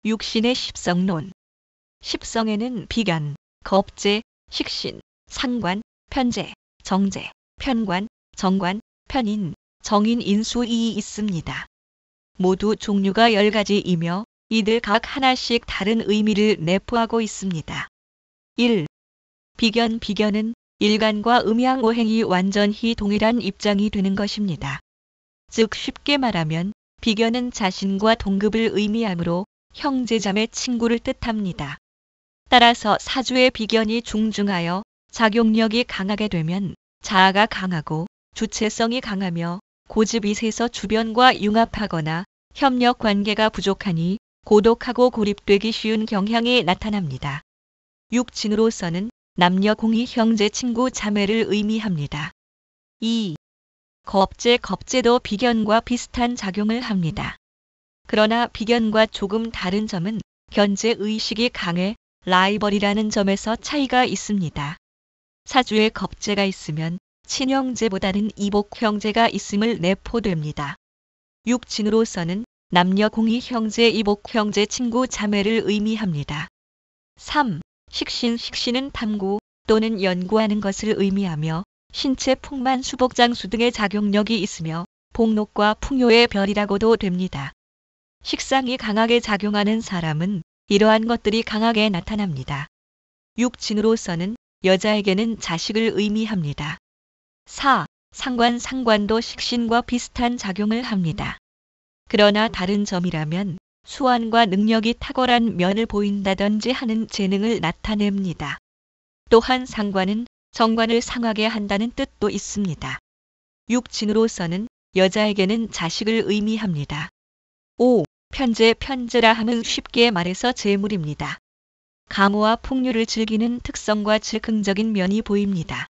육신의 십성론. 십성에는 비견, 겁재, 식신, 상관, 편재, 정재, 편관, 정관, 편인, 정인 인수이 있습니다. 모두 종류가 10가지이며 이들 각 하나씩 다른 의미를 내포하고 있습니다. 1. 비견. 비견은 일간과 음양오행이 완전히 동일한 입장이 되는 것입니다. 즉 쉽게 말하면 비견은 자신과 동급을 의미하므로 형제자매 친구를 뜻합니다. 따라서 사주의 비견이 중중하여 작용력이 강하게 되면 자아가 강하고 주체성이 강하며 고집이 세서 주변과 융합하거나 협력 관계가 부족하니 고독하고 고립되기 쉬운 경향이 나타납니다. 육친으로서는 남녀 공히 형제 친구 자매를 의미합니다. 2. 겁재. 겁재도 비견과 비슷한 작용을 합니다. 그러나 비견과 조금 다른 점은 견제 의식이 강해 라이벌이라는 점에서 차이가 있습니다. 사주에 겁재가 있으면 친형제보다는 이복 형제가 있음을 내포됩니다. 육친으로서는 남녀 공히 형제, 이복 형제, 친구, 자매를 의미합니다. 3. 식신. 식신은 탐구 또는 연구하는 것을 의미하며 신체 풍만, 수복장수 등의 작용력이 있으며 복록과 풍요의 별이라고도 됩니다. 식상이 강하게 작용하는 사람은 이러한 것들이 강하게 나타납니다. 육친으로서는 여자에게는 자식을 의미합니다. 4. 상관. 상관도 식신과 비슷한 작용을 합니다. 그러나 다른 점이라면 수완과 능력이 탁월한 면을 보인다든지 하는 재능을 나타냅니다. 또한 상관은 정관을 상하게 한다는 뜻도 있습니다. 육친으로서는 여자에게는 자식을 의미합니다. 5. 편재. 편재라 함은 쉽게 말해서 재물입니다. 가무와 풍류를 즐기는 특성과 즉흥적인 면이 보입니다.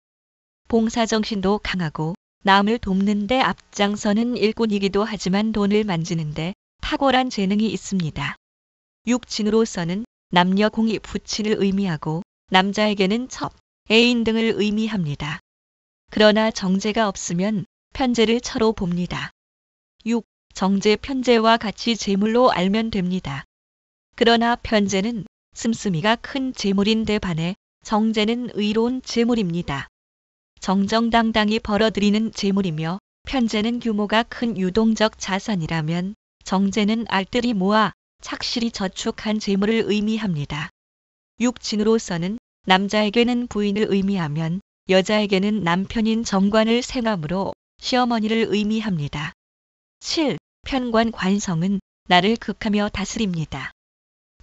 봉사정신도 강하고 남을 돕는 데 앞장서는 일꾼이기도 하지만 돈을 만지는데 탁월한 재능이 있습니다. 육친으로서는 남녀 공히 부친을 의미하고 남자에게는 첩, 애인 등을 의미합니다. 그러나 정제가 없으면 편재를 처로 봅니다. 6. 정제. 편재와 같이 재물로 알면 됩니다. 그러나 편재는 씀씀이가 큰 재물인데 반해 정제는 의로운 재물입니다. 정정당당히 벌어들이는 재물이며 편재는 규모가 큰 유동적 자산이라면 정제는 알뜰히 모아 착실히 저축한 재물을 의미합니다. 육친으로서는 남자에게는 부인을 의미하면 여자에게는 남편인 정관을 생하므로 시어머니를 의미합니다. 7. 편관. 관성은 나를 극하며 다스립니다.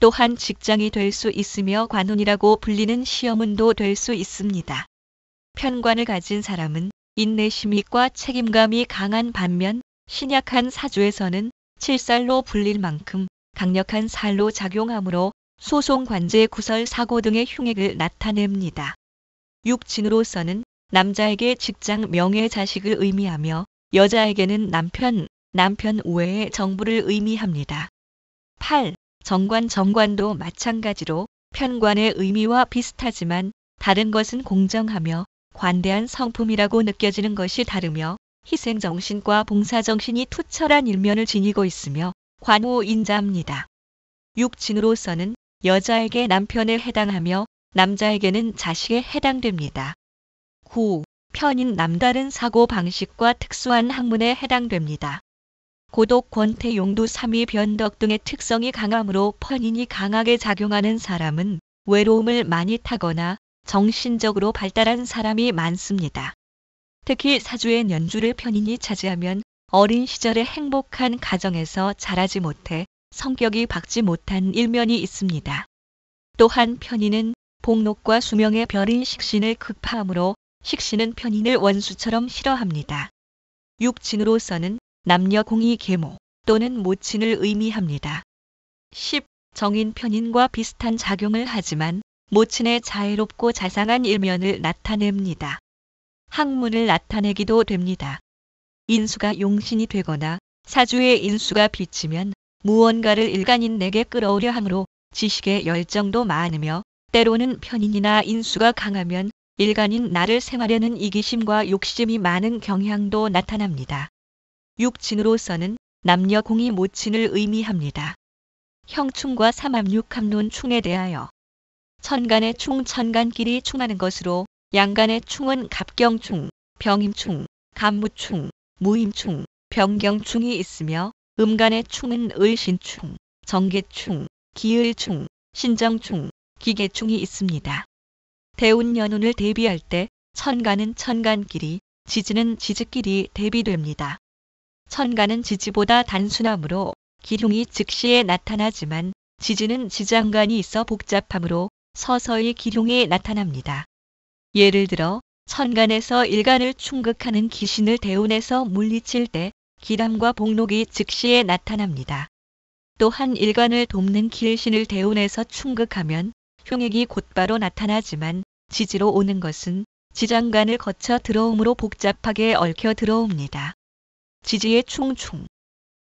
또한 직장이 될 수 있으며 관운이라고 불리는 시어문도 될 수 있습니다. 편관을 가진 사람은 인내심과 책임감이 강한 반면 신약한 사주에서는 칠살로 불릴 만큼 강력한 살로 작용하므로 소송, 관제, 구설, 사고 등의 흉액을 나타냅니다. 육친으로서는 남자에게 직장, 명예, 자식을 의미하며 여자에게는 남편 우애의 정부를 의미합니다. 8. 정관. 정관도 마찬가지로 편관의 의미와 비슷하지만 다른 것은 공정하며 관대한 성품이라고 느껴지는 것이 다르며 희생정신과 봉사정신이 투철한 일면을 지니고 있으며 관호인자입니다. 육친으로서는 여자에게 남편에 해당하며 남자에게는 자식에 해당됩니다. 9. 편인. 남다른 사고 방식과 특수한 학문에 해당됩니다. 고독, 권태, 용두, 삼위, 변덕 등의 특성이 강하므로 편인이 강하게 작용하는 사람은 외로움을 많이 타거나 정신적으로 발달한 사람이 많습니다. 특히 사주의 연주를 편인이 차지하면 어린 시절의 행복한 가정에서 자라지 못해 성격이 밝지 못한 일면이 있습니다. 또한 편인은 복록과 수명의 별인 식신을 극파하므로 식신은 편인을 원수처럼 싫어합니다. 육친으로서는 남녀 공히 계모 또는 모친을 의미합니다. 10. 정인. 편인과 비슷한 작용을 하지만 모친의 자애롭고 자상한 일면을 나타냅니다. 학문을 나타내기도 됩니다. 인수가 용신이 되거나 사주의 인수가 비치면 무언가를 일간인에게 끌어오려 하므로 지식의 열정도 많으며 때로는 편인이나 인수가 강하면 일간인 나를 생하려는 이기심과 욕심이 많은 경향도 나타납니다. 육친으로서는 남녀 공히 모친을 의미합니다. 형충과 삼합육합론 충에 대하여 천간의 충 천간끼리 충하는 것으로 양간의 충은 갑경충, 병임충, 간무충, 무임충, 병경충이 있으며 음간의 충은 을신충, 정계충, 기을충, 신정충, 기계충이 있습니다. 대운년운을 대비할 때 천간은 천간끼리, 지지는 지지끼리 대비됩니다. 천간은 지지보다 단순하므로 기흉이 즉시에 나타나지만 지지는 지장간이 있어 복잡하므로 서서히 기흉이 나타납니다. 예를 들어 천간에서 일간을 충극하는 기신을 대운에서 물리칠 때 기람과 복록이 즉시에 나타납니다. 또한 일간을 돕는 길신을 대운에서 충극하면 흉액이 곧바로 나타나지만 지지로 오는 것은 지장간을 거쳐 들어오므로 복잡하게 얽혀 들어옵니다. 지지의 충충.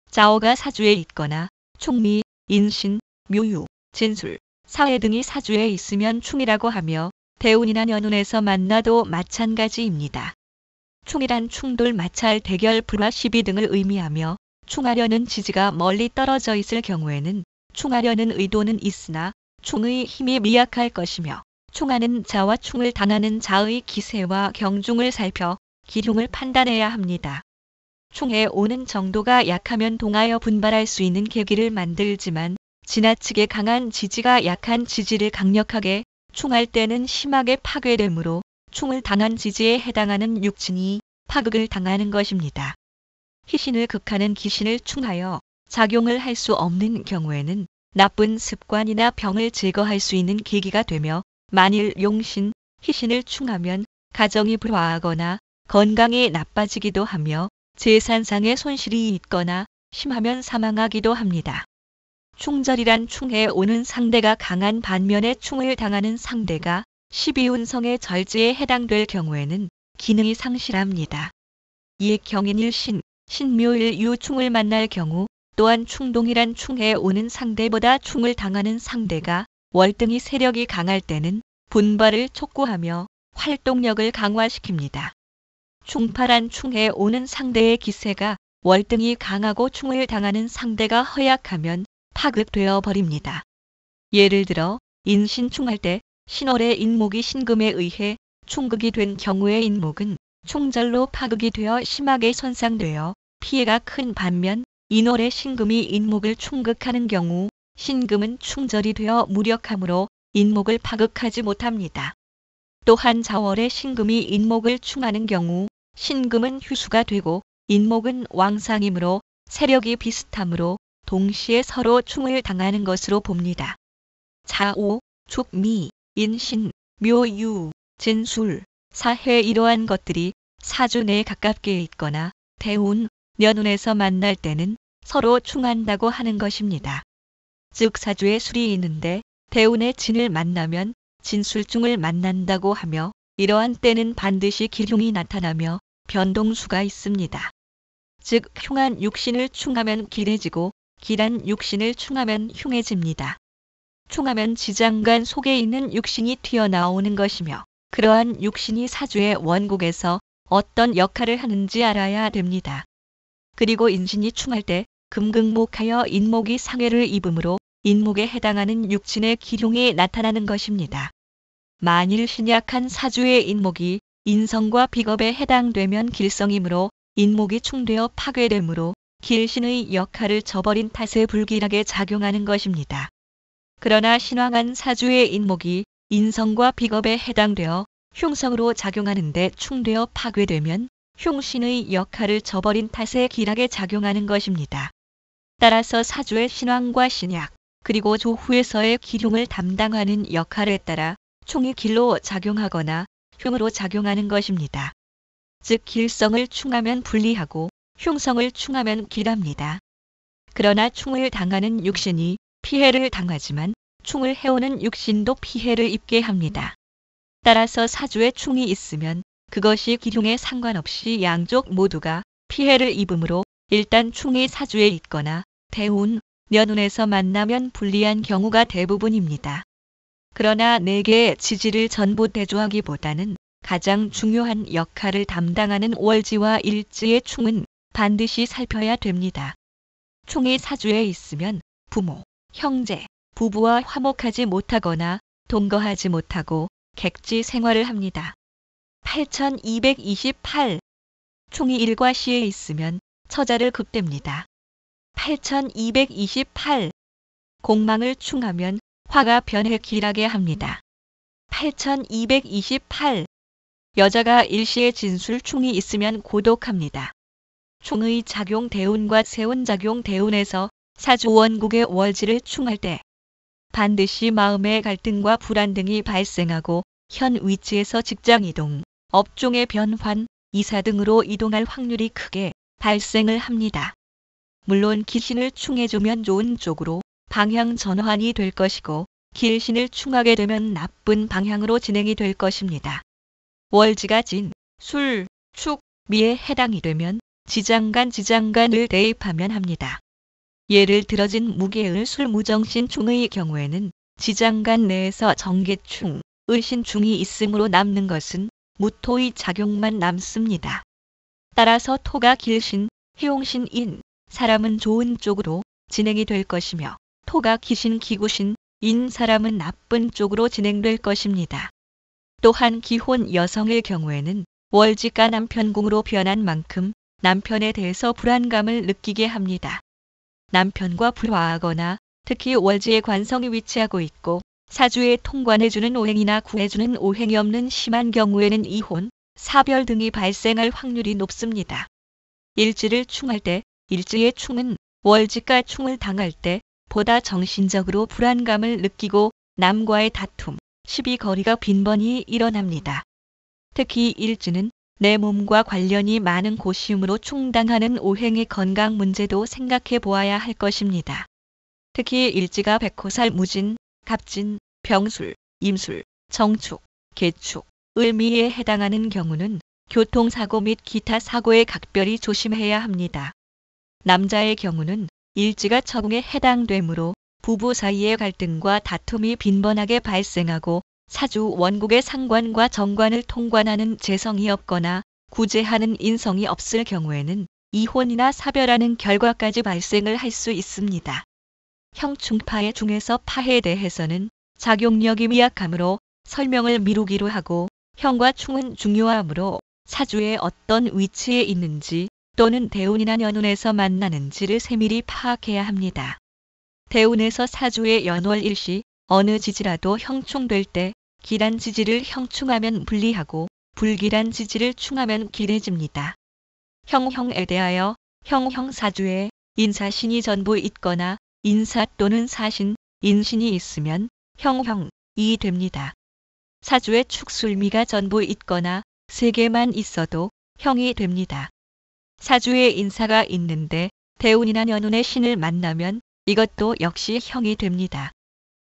자오가 사주에 있거나 충미, 인신, 묘유, 진술, 사회 등이 사주에 있으면 충이라고 하며 대운이나 년운에서 만나도 마찬가지입니다. 충이란 충돌, 마찰, 대결, 불화, 시비 등을 의미하며 충하려는 지지가 멀리 떨어져 있을 경우에는 충하려는 의도는 있으나 충의 힘이 미약할 것이며 충하는 자와 충을 당하는 자의 기세와 경중을 살펴 기흉을 판단해야 합니다. 충해 오는 정도가 약하면 동하여 분발할 수 있는 계기를 만들지만 지나치게 강한 지지가 약한 지지를 강력하게 충할 때는 심하게 파괴되므로 충을 당한 지지에 해당하는 육친이 파극을 당하는 것입니다. 희신을 극하는 기신을 충하여 작용을 할 수 없는 경우에는 나쁜 습관이나 병을 제거할 수 있는 계기가 되며 만일 용신, 희신을 충하면 가정이 불화하거나 건강이 나빠지기도 하며 재산상의 손실이 있거나 심하면 사망하기도 합니다. 충절이란 충해 오는 상대가 강한 반면에 충을 당하는 상대가 12운성의 절제에 해당될 경우에는 기능이 상실합니다. 이에 경인일신, 신묘일 유충을 만날 경우 또한 충동이란 충해 오는 상대보다 충을 당하는 상대가 월등히 세력이 강할 때는 분발을 촉구하며 활동력을 강화시킵니다. 충파란 충해 오는 상대의 기세가 월등히 강하고 충을 당하는 상대가 허약하면 파극되어 버립니다. 예를 들어 인신충할 때 신월의 인목이 신금에 의해 충극이 된 경우의 인목은 충절로 파극이 되어 심하게 손상되어 피해가 큰 반면 인월의 신금이 인목을 충극하는 경우 신금은 충절이 되어 무력하므로 인목을 파극하지 못합니다. 또한 자월의 신금이 인목을 충하는 경우 신금은 휴수가 되고 인목은 왕상이므로 세력이 비슷하므로 동시에 서로 충을 당하는 것으로 봅니다. 자오, 죽미, 인신, 묘유, 진술, 사해 이러한 것들이 사주 내에 가깝게 있거나 대운, 년운에서 만날 때는 서로 충한다고 하는 것입니다. 즉 사주에 술이 있는데 대운의 진을 만나면 진술중을 만난다고 하며 이러한 때는 반드시 기흉이 나타나며 변동수가 있습니다. 즉 흉한 육신을 충하면 길해지고 길한 육신을 충하면 흉해집니다. 충하면 지장간 속에 있는 육신이 튀어나오는 것이며 그러한 육신이 사주의 원국에서 어떤 역할을 하는지 알아야 됩니다. 그리고 인신이 충할 때 금극목하여 인목이 상해를 입으므로 인목에 해당하는 육신의 기흉이 나타나는 것입니다. 만일 신약한 사주의 인목이 인성과 비겁에 해당되면 길성이므로 인목이 충되어 파괴되므로 길신의 역할을 저버린 탓에 불길하게 작용하는 것입니다. 그러나 신왕한 사주의 인목이 인성과 비겁에 해당되어 흉성으로 작용하는데 충되어 파괴되면 흉신의 역할을 저버린 탓에 길하게 작용하는 것입니다. 따라서 사주의 신왕과 신약 그리고 조후에서의 기흉을 담당하는 역할에 따라 충이 길로 작용하거나 흉으로 작용하는 것입니다. 즉 길성을 충하면 불리하고 흉성을 충하면 길합니다. 그러나 충을 당하는 육신이 피해를 당하지만 충을 해오는 육신도 피해를 입게 합니다. 따라서 사주에 충이 있으면 그것이 기흉에 상관없이 양쪽 모두가 피해를 입으므로 일단 충이 사주에 있거나 대운, 년운에서 만나면 불리한 경우가 대부분입니다. 그러나 4개의 지지를 전부 대조하기보다는 가장 중요한 역할을 담당하는 월지와 일지의 충은 반드시 살펴야 됩니다. 충이 사주에 있으면 부모, 형제, 부부와 화목하지 못하거나 동거하지 못하고 객지 생활을 합니다. 8228. 충이 일과시에 있으면 처자를 급댑니다. 8228. 공망을 충하면 화가 변해 길하게 합니다. 8228. 여자가 일시에 진술충이 있으면 고독합니다. 충의 작용 대운과 세운 작용 대운에서 사주 원국의 월지를 충할 때 반드시 마음의 갈등과 불안 등이 발생하고 현 위치에서 직장 이동, 업종의 변환, 이사 등으로 이동할 확률이 크게 발생을 합니다. 물론 기신을 충해주면 좋은 쪽으로 방향 전환이 될 것이고 길신을 충하게 되면 나쁜 방향으로 진행이 될 것입니다. 월지가 진, 술, 축, 미에 해당이 되면 지장간을 대입하면 합니다. 예를 들어 진 무계을 술 무정신 충의 경우에는 지장간 내에서 정계충, 을신충이 있으므로 남는 것은 무토의 작용만 남습니다. 따라서 토가 길신, 해용신인, 사람은 좋은 쪽으로 진행이 될 것이며 토가 기신, 기구신, 인 사람은 나쁜 쪽으로 진행될 것입니다. 또한 기혼 여성의 경우에는 월지가 남편궁으로 변한 만큼 남편에 대해서 불안감을 느끼게 합니다. 남편과 불화하거나 특히 월지의 관성이 위치하고 있고 사주에 통관해주는 오행이나 구해주는 오행이 없는 심한 경우에는 이혼, 사별 등이 발생할 확률이 높습니다. 일지를 충할 때 일지의 충은 월지가 충을 당할 때 보다 정신적으로 불안감을 느끼고 남과의 다툼, 시비거리가 빈번히 일어납니다. 특히 일지는 내 몸과 관련이 많은 곳이므로 충당하는 오행의 건강 문제도 생각해 보아야 할 것입니다. 특히 일지가 백호살 무진, 갑진, 병술, 임술, 정축, 계축, 을미에 해당하는 경우는 교통사고 및 기타 사고에 각별히 조심해야 합니다. 남자의 경우는 일지가 처궁에 해당되므로 부부 사이의 갈등과 다툼이 빈번하게 발생하고 사주 원국의 상관과 정관을 통관하는 재성이 없거나 구제하는 인성이 없을 경우에는 이혼이나 사별하는 결과까지 발생을 할 수 있습니다. 형충파의 중에서 파에 대해서는 작용력이 미약하므로 설명을 미루기로 하고 형과 충은 중요하므로 사주에 어떤 위치에 있는지 또는 대운이나 연운에서 만나는지를 세밀히 파악해야 합니다. 대운에서 사주의 연월일시 어느 지지라도 형충될 때 길한 지지를 형충하면 불리하고 불길한 지지를 충하면 길해집니다. 형형에 대하여 형형 사주에 인사신이 전부 있거나 인사 또는 사신, 인신이 있으면 형형이 됩니다. 사주에 축술미가 전부 있거나 3개만 있어도 형이 됩니다. 사주에 인사가 있는데 대운이나 연운의 신을 만나면 이것도 역시 형이 됩니다.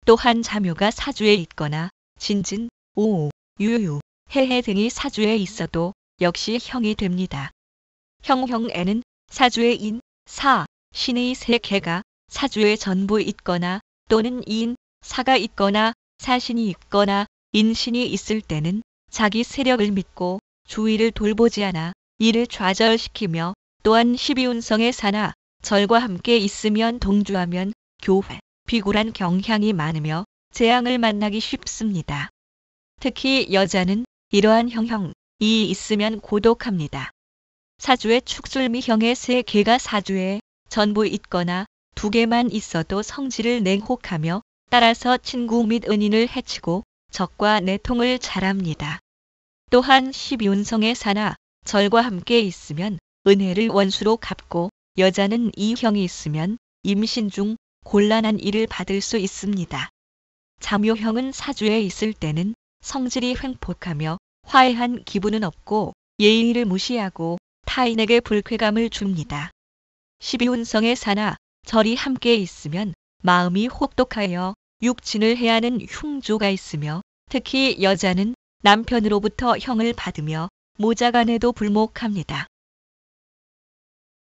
또한 자묘가 사주에 있거나 진진, 오, 유유, 해해 등이 사주에 있어도 역시 형이 됩니다. 형형에는 사주에 인, 사, 신의 3개가 사주에 전부 있거나 또는 인, 사가 있거나 사신이 있거나 인신이 있을 때는 자기 세력을 믿고 주위를 돌보지 않아 이를 좌절시키며 또한 12운성의 사나 절과 함께 있으면 동주하면 교회, 비굴한 경향이 많으며 재앙을 만나기 쉽습니다. 특히 여자는 이러한 형형이 있으면 고독합니다. 사주에 축술미형의 3개가 사주에 전부 있거나 2개만 있어도 성질을 냉혹하며 따라서 친구 및 은인을 해치고 적과 내통을 잘합니다. 또한 12운성의 사나 절과 함께 있으면 은혜를 원수로 갚고 여자는 이 형이 있으면 임신 중 곤란한 일을 받을 수 있습니다. 자묘형은 사주에 있을 때는 성질이 횡폭하며 화해한 기분은 없고 예의를 무시하고 타인에게 불쾌감을 줍니다. 12운성의 사나 절이 함께 있으면 마음이 혹독하여 육친을 해하는 흉조가 있으며 특히 여자는 남편으로부터 형을 받으며 모자간에도 불목합니다.